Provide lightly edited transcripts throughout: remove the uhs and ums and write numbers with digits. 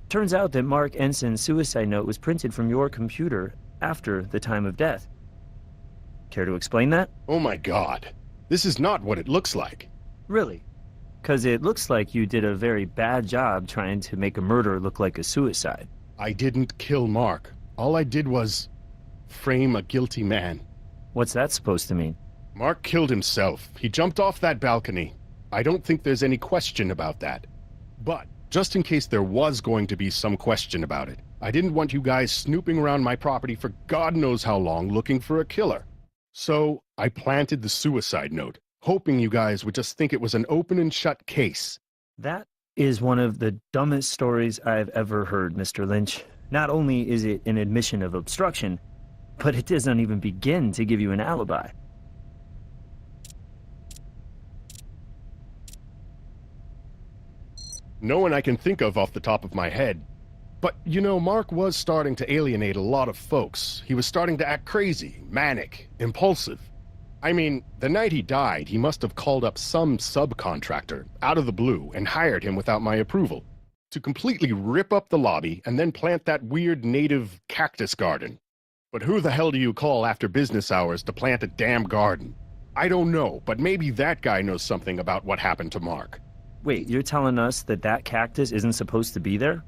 Turns out that Mark Enson's suicide note was printed from your computer after the time of death. Care to explain that? Oh my god. This is not what it looks like. Really? Because it looks like you did a very bad job trying to make a murder look like a suicide. I didn't kill Mark. All I did was frame a guilty man. What's that supposed to mean? Mark killed himself. He jumped off that balcony. I don't think there's any question about that. But, just in case there was going to be some question about it, I didn't want you guys snooping around my property for God knows how long looking for a killer. So, I planted the suicide note, hoping you guys would just think it was an open and shut case. That is one of the dumbest stories I've ever heard, Mr. Lynch. Not only is it an admission of obstruction, but it doesn't even begin to give you an alibi. No one I can think of off the top of my head. But, you know, Mark was starting to alienate a lot of folks. He was starting to act crazy, manic, impulsive. I mean, the night he died, he must have called up some subcontractor, out of the blue, and hired him without my approval, to completely rip up the lobby and then plant that weird native cactus garden. But who the hell do you call after business hours to plant a damn garden? I don't know, but maybe that guy knows something about what happened to Mark. Wait, you're telling us that that cactus isn't supposed to be there?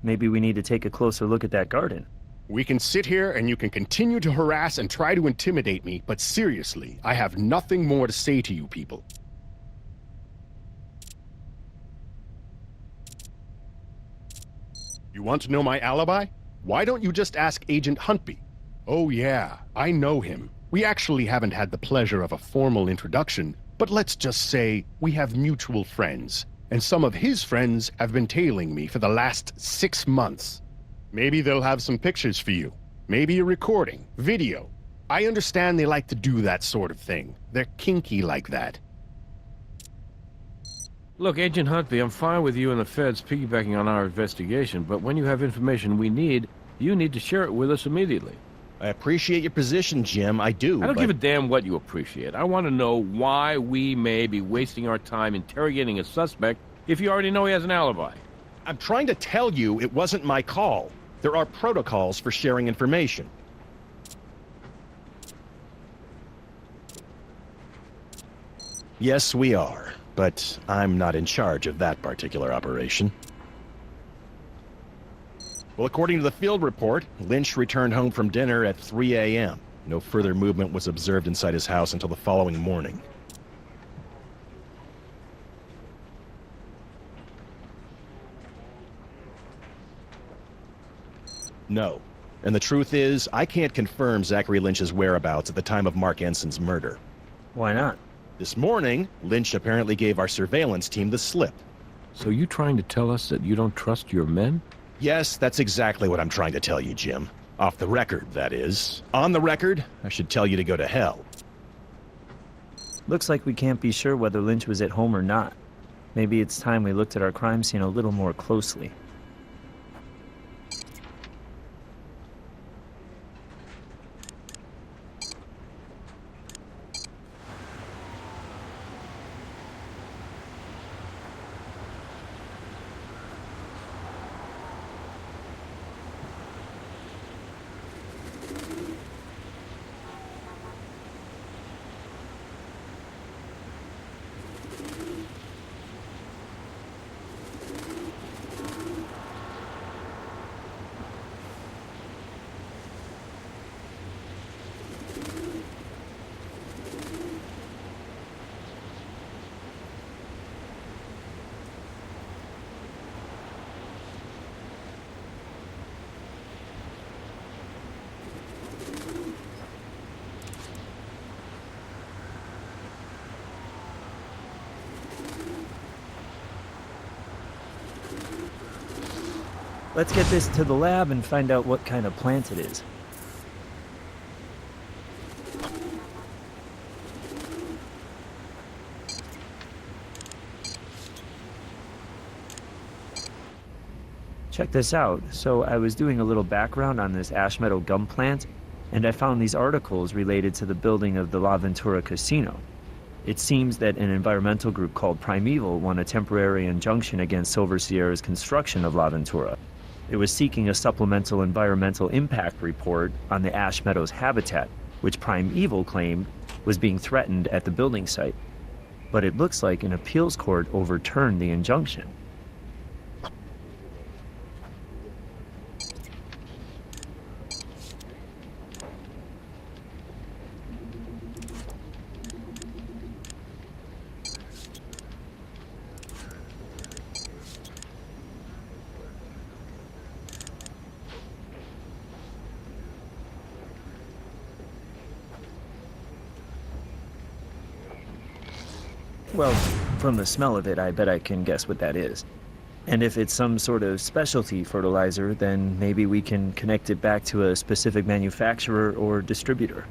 Maybe we need to take a closer look at that garden. We can sit here and you can continue to harass and try to intimidate me, but seriously, I have nothing more to say to you people. You want to know my alibi? Why don't you just ask Agent Huntby? Oh yeah, I know him. We actually haven't had the pleasure of a formal introduction, but let's just say we have mutual friends, and some of his friends have been tailing me for the last 6 months. Maybe they'll have some pictures for you. Maybe a recording, video. I understand they like to do that sort of thing. They're kinky like that. Look, Agent Huntby, I'm fine with you and the feds piggybacking on our investigation, but when you have information we need, you need to share it with us immediately. I appreciate your position, Jim. I do. I don't give a damn what you appreciate. I want to know why we may be wasting our time interrogating a suspect if you already know he has an alibi. I'm trying to tell you it wasn't my call. There are protocols for sharing information. Yes, we are, but I'm not in charge of that particular operation. Well, according to the field report, Lynch returned home from dinner at 3 a.m. No further movement was observed inside his house until the following morning. No. And the truth is, I can't confirm Zachary Lynch's whereabouts at the time of Mark Enson's murder. Why not? This morning, Lynch apparently gave our surveillance team the slip. So you trying to tell us that you don't trust your men? Yes, that's exactly what I'm trying to tell you, Jim. Off the record, that is. On the record, I should tell you to go to hell. Looks like we can't be sure whether Lynch was at home or not. Maybe it's time we looked at our crime scene a little more closely. Let's get this to the lab and find out what kind of plant it is. Check this out. So I was doing a little background on this ash meadow gum plant, and I found these articles related to the building of the La Ventura Casino. It seems that an environmental group called Primeval won a temporary injunction against Silver Sierra's construction of La Ventura. It was seeking a supplemental environmental impact report on the Ash Meadows habitat, which Primeval claimed was being threatened at the building site. But it looks like an appeals court overturned the injunction. Well, from the smell of it, I bet I can guess what that is. And if it's some sort of specialty fertilizer, then maybe we can connect it back to a specific manufacturer or distributor.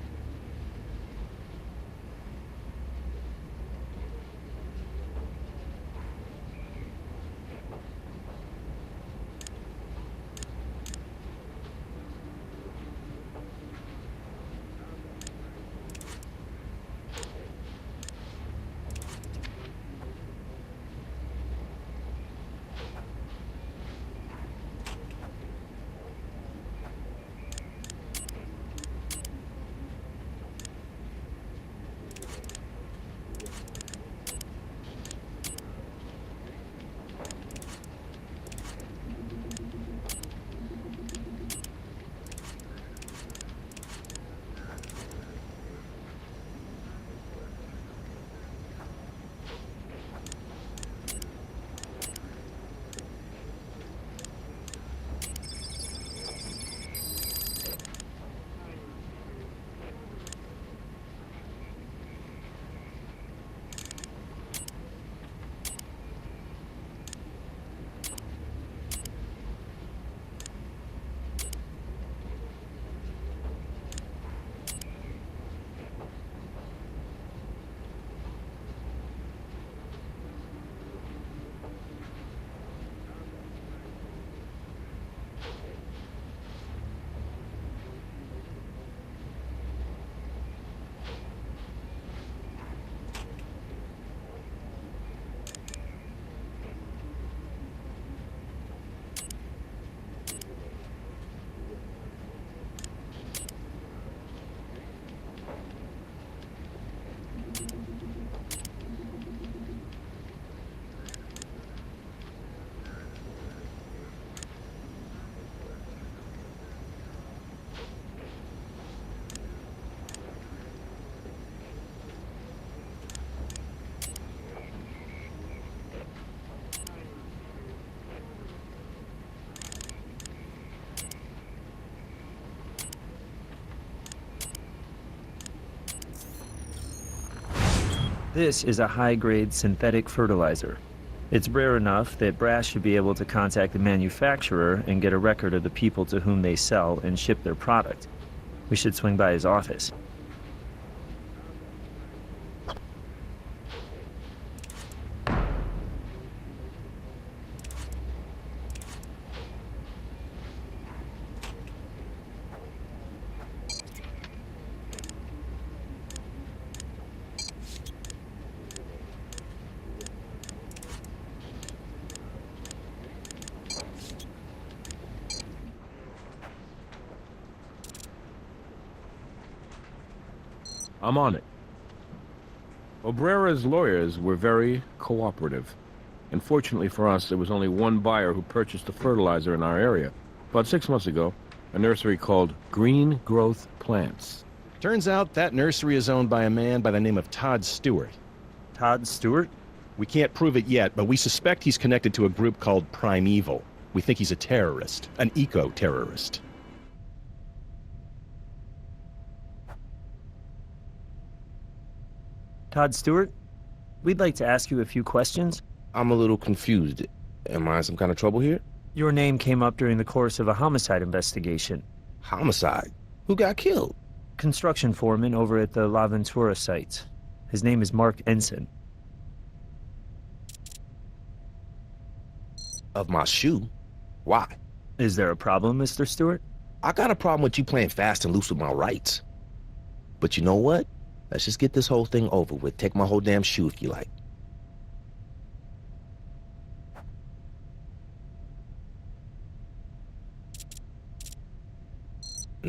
This is a high-grade synthetic fertilizer. It's rare enough that Brass should be able to contact the manufacturer and get a record of the people to whom they sell and ship their product. We should swing by his office. I'm on it. Obrera's lawyers were very cooperative. And fortunately for us, there was only one buyer who purchased the fertilizer in our area. About 6 months ago, a nursery called Green Growth Plants. Turns out that nursery is owned by a man by the name of Todd Stewart. Todd Stewart? We can't prove it yet, but we suspect he's connected to a group called Primeval. We think he's a terrorist, an eco-terrorist. Todd Stewart, we'd like to ask you a few questions. I'm a little confused. Am I in some kind of trouble here? Your name came up during the course of a homicide investigation. Homicide? Who got killed? Construction foreman over at the La Ventura site. His name is Mark Ensign. Of my shoe? Why? Is there a problem, Mr. Stewart? I got a problem with you playing fast and loose with my rights. But you know what? Let's just get this whole thing over with. Take my whole damn shoe if you like.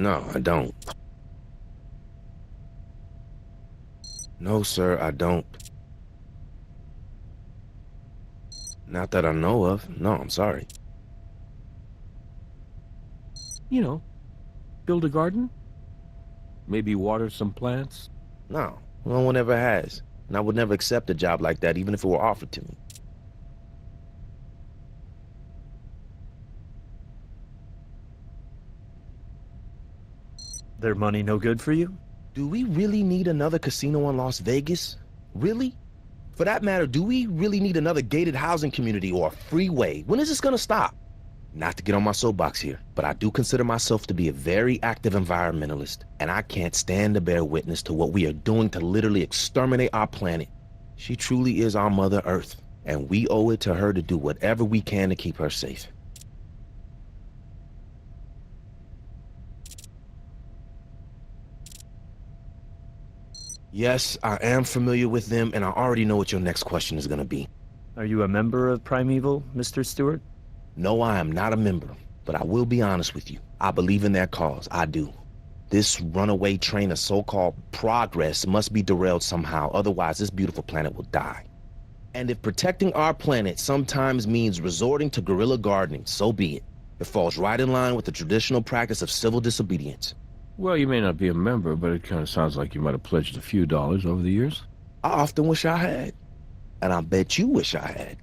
No, I don't. No, sir, I don't. Not that I know of. No, I'm sorry. You know, build a garden? Maybe water some plants? No, no one ever has. And I would never accept a job like that, even if it were offered to me. Their money no good for you? Do we really need another casino in Las Vegas? Really? For that matter, do we really need another gated housing community or a freeway? When is this gonna stop? Not to get on my soapbox here, but I do consider myself to be a very active environmentalist, and I can't stand to bear witness to what we are doing to literally exterminate our planet. She truly is our Mother Earth, and we owe it to her to do whatever we can to keep her safe. Yes, I am familiar with them, and I already know what your next question is going to be. Are you a member of Primeval, Mr. Stewart? No, I am not a member, but I will be honest with you. I believe in their cause. I do. This runaway train of so-called progress must be derailed somehow, otherwise this beautiful planet will die. And if protecting our planet sometimes means resorting to guerrilla gardening, so be it. It falls right in line with the traditional practice of civil disobedience. Well, you may not be a member, but it kind of sounds like you might have pledged a few dollars over the years. I often wish I had. And I bet you wish I had.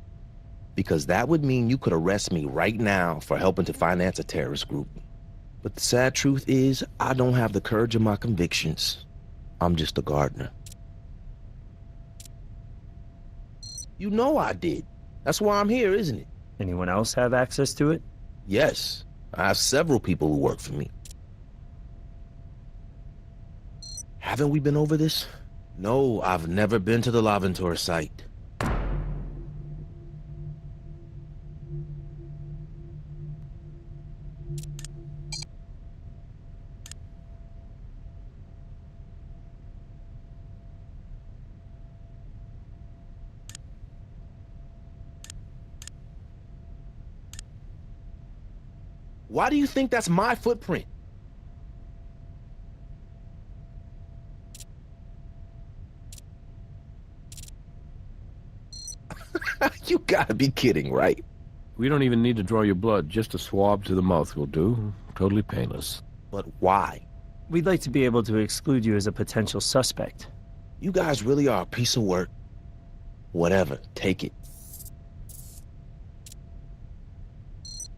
Because that would mean you could arrest me right now for helping to finance a terrorist group. But the sad truth is, I don't have the courage of my convictions. I'm just a gardener. You know I did. That's why I'm here, isn't it? Anyone else have access to it? Yes. I have several people who work for me. Haven't we been over this? No, I've never been to the Laventura site. Why do you think that's my footprint? You gotta be kidding, right? We don't even need to draw your blood. Just a swab to the mouth will do. Totally painless. But why? We'd like to be able to exclude you as a potential suspect. You guys really are a piece of work. Whatever, take it.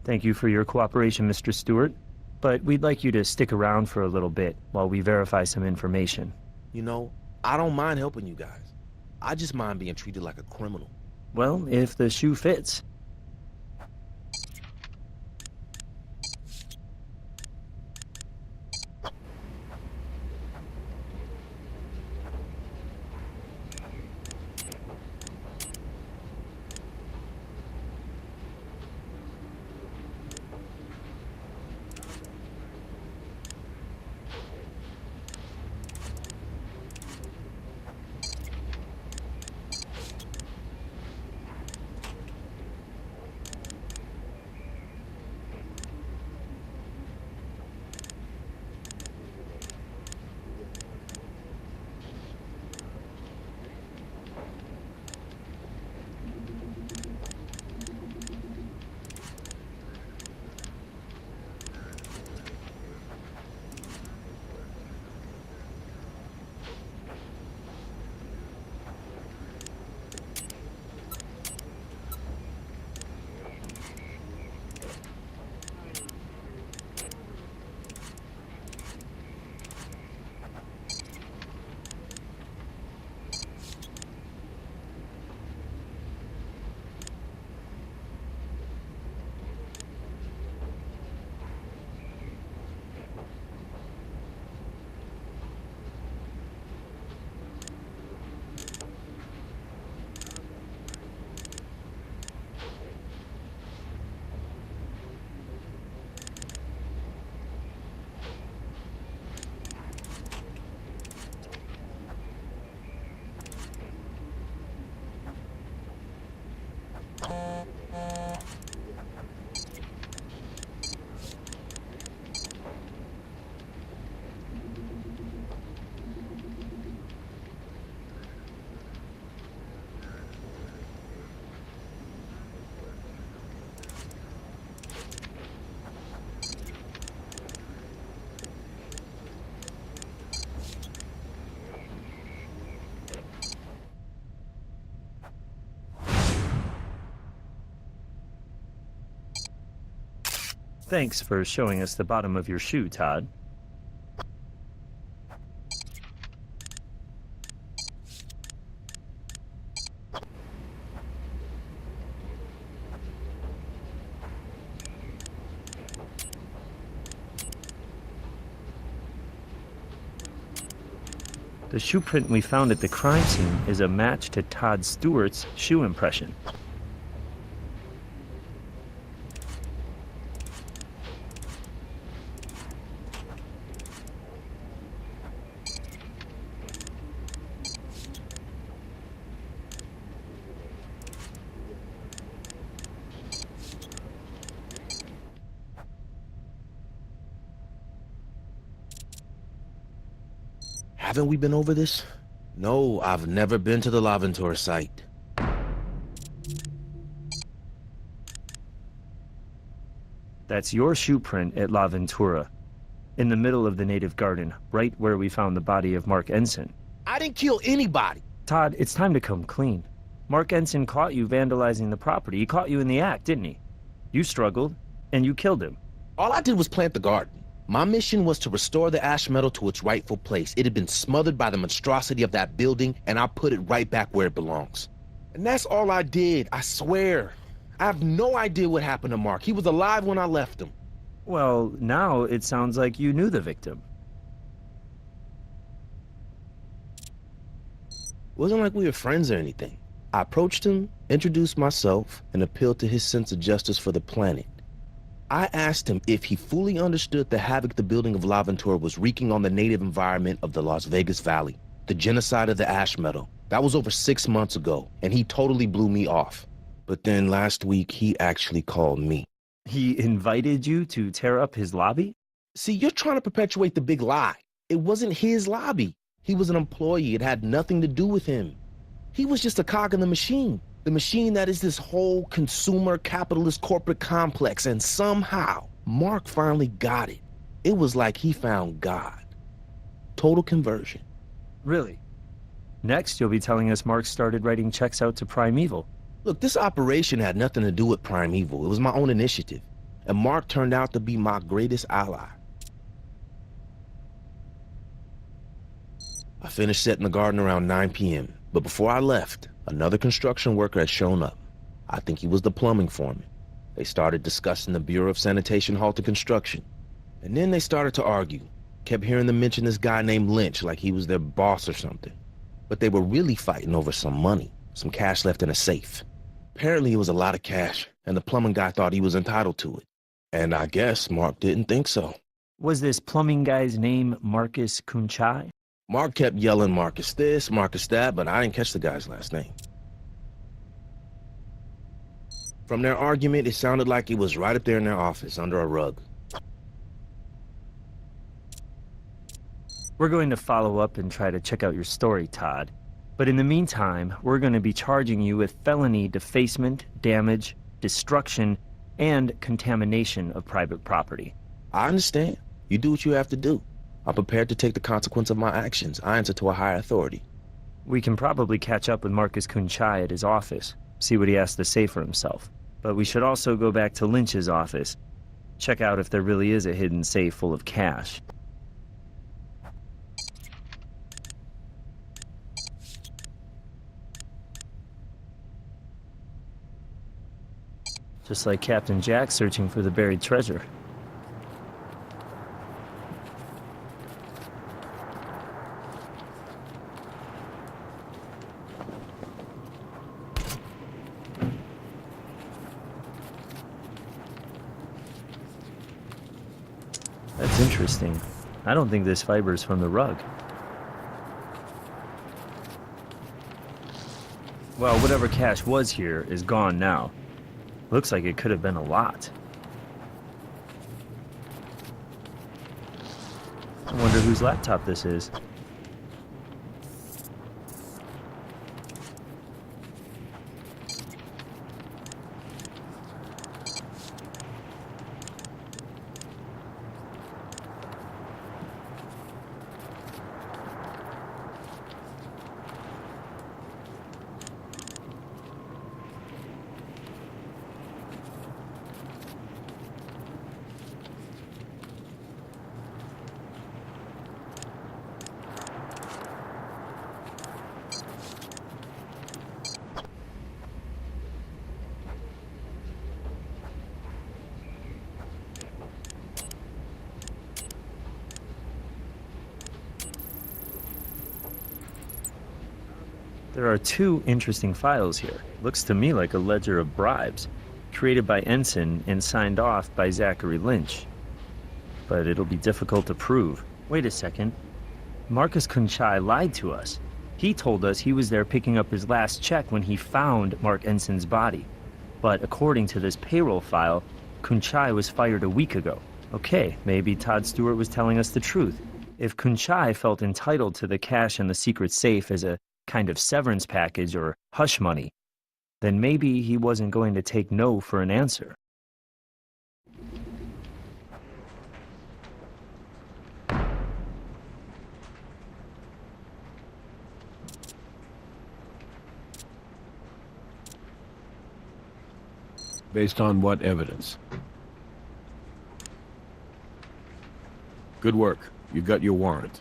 Thank you for your cooperation, Mr. Stewart. But we'd like you to stick around for a little bit while we verify some information. You know, I don't mind helping you guys. I just mind being treated like a criminal. Well, if the shoe fits. Thanks for showing us the bottom of your shoe, Todd. The shoe print we found at the crime scene is a match to Todd Stewart's shoe impression. Haven't we been over this? No, I've never been to the Laventura site. That's your shoe print at La Ventura, in the middle of the native garden, right where we found the body of Mark Ensign. I didn't kill anybody. Todd, it's time to come clean. Mark Ensign caught you vandalizing the property. He caught you in the act, didn't he? You struggled, and you killed him. All I did was plant the garden. My mission was to restore the ash metal to its rightful place. It had been smothered by the monstrosity of that building, and I put it right back where it belongs. And that's all I did, I swear. I have no idea what happened to Mark. He was alive when I left him. Well, now it sounds like you knew the victim. Wasn't like we were friends or anything. I approached him, introduced myself, and appealed to his sense of justice for the planet. I asked him if he fully understood the havoc the building of La Ventura was wreaking on the native environment of the Las Vegas Valley, the genocide of the ash metal. That was over 6 months ago, and he totally blew me off. But then last week, he actually called me. He invited you to tear up his lobby? See, you're trying to perpetuate the big lie. It wasn't his lobby. He was an employee. It had nothing to do with him. He was just a cog in the machine. The machine that is this whole consumer capitalist corporate complex, and somehow Mark finally got it. It was like he found God. Total conversion. Really? Next, you'll be telling us Mark started writing checks out to Primeval. Look, this operation had nothing to do with Primeval. It was my own initiative. And Mark turned out to be my greatest ally. I finished setting the garden around 9 p.m. But before I left, another construction worker had shown up. I think he was the plumbing foreman. They started discussing the Bureau of Sanitation halted construction. And then they started to argue. Kept hearing them mention this guy named Lynch like he was their boss or something. But they were really fighting over some money, some cash left in a safe. Apparently it was a lot of cash, and the plumbing guy thought he was entitled to it. And I guess Mark didn't think so. Was this plumbing guy's name Marcus Kunchai? Mark kept yelling Marcus this, Marcus that, but I didn't catch the guy's last name. From their argument, it sounded like it was right up there in their office, under a rug. We're going to follow up and try to check out your story, Todd. But in the meantime, we're going to be charging you with felony defacement, damage, destruction, and contamination of private property. I understand. You do what you have to do. I'm prepared to take the consequence of my actions. I answer to a higher authority. We can probably catch up with Marcus Kunchai at his office, see what he has to say for himself. But we should also go back to Lynch's office, check out if there really is a hidden safe full of cash. Just like Captain Jack searching for the buried treasure. That's interesting. I don't think this fiber is from the rug. Well, whatever cash was here is gone now. Looks like it could have been a lot. I wonder whose laptop this is. There are two interesting files here. Looks to me like a ledger of bribes, created by Ensign and signed off by Zachary Lynch. But it'll be difficult to prove. Wait a second. Marcus Kunchai lied to us. He told us he was there picking up his last check when he found Mark Ensign's body. But according to this payroll file, Kunchai was fired a week ago. Okay, maybe Todd Stewart was telling us the truth. If Kunchai felt entitled to the cash in the secret safe as a kind of severance package or hush money, then maybe he wasn't going to take no for an answer. Based on what evidence? Good work. You got your warrant.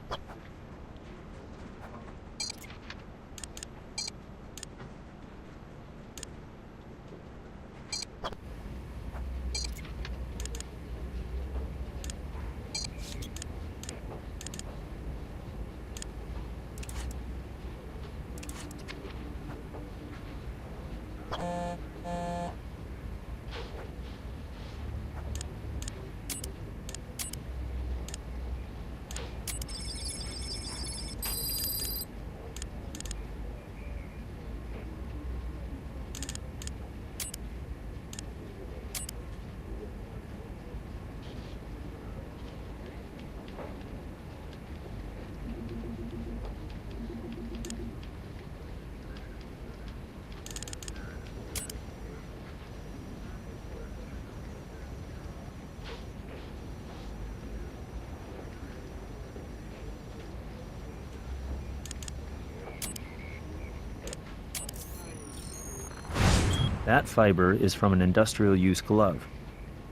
That fiber is from an industrial use glove.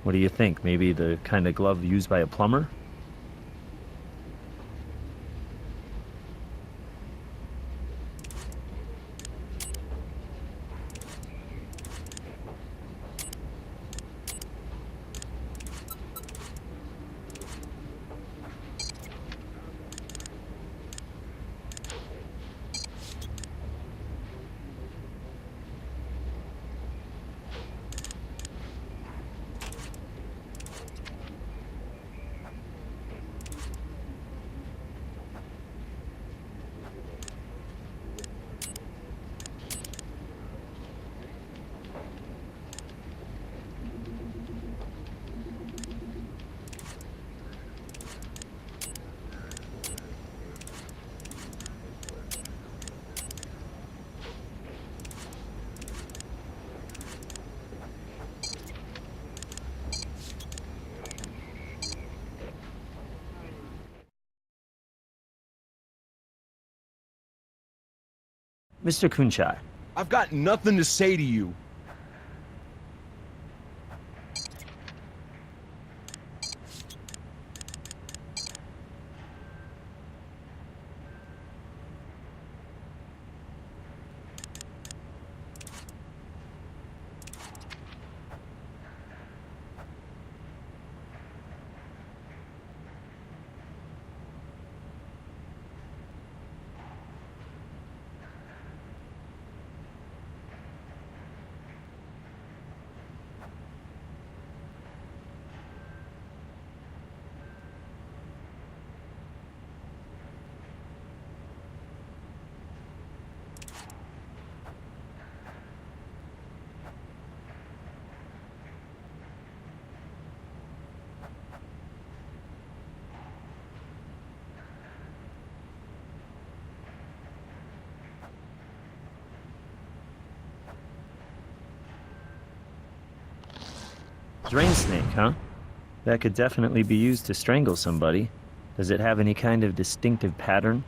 What do you think? Maybe the kind of glove used by a plumber? Mr. Kunchai. I've got nothing to say to you. Drain snake, huh? That could definitely be used to strangle somebody. Does it have any kind of distinctive pattern?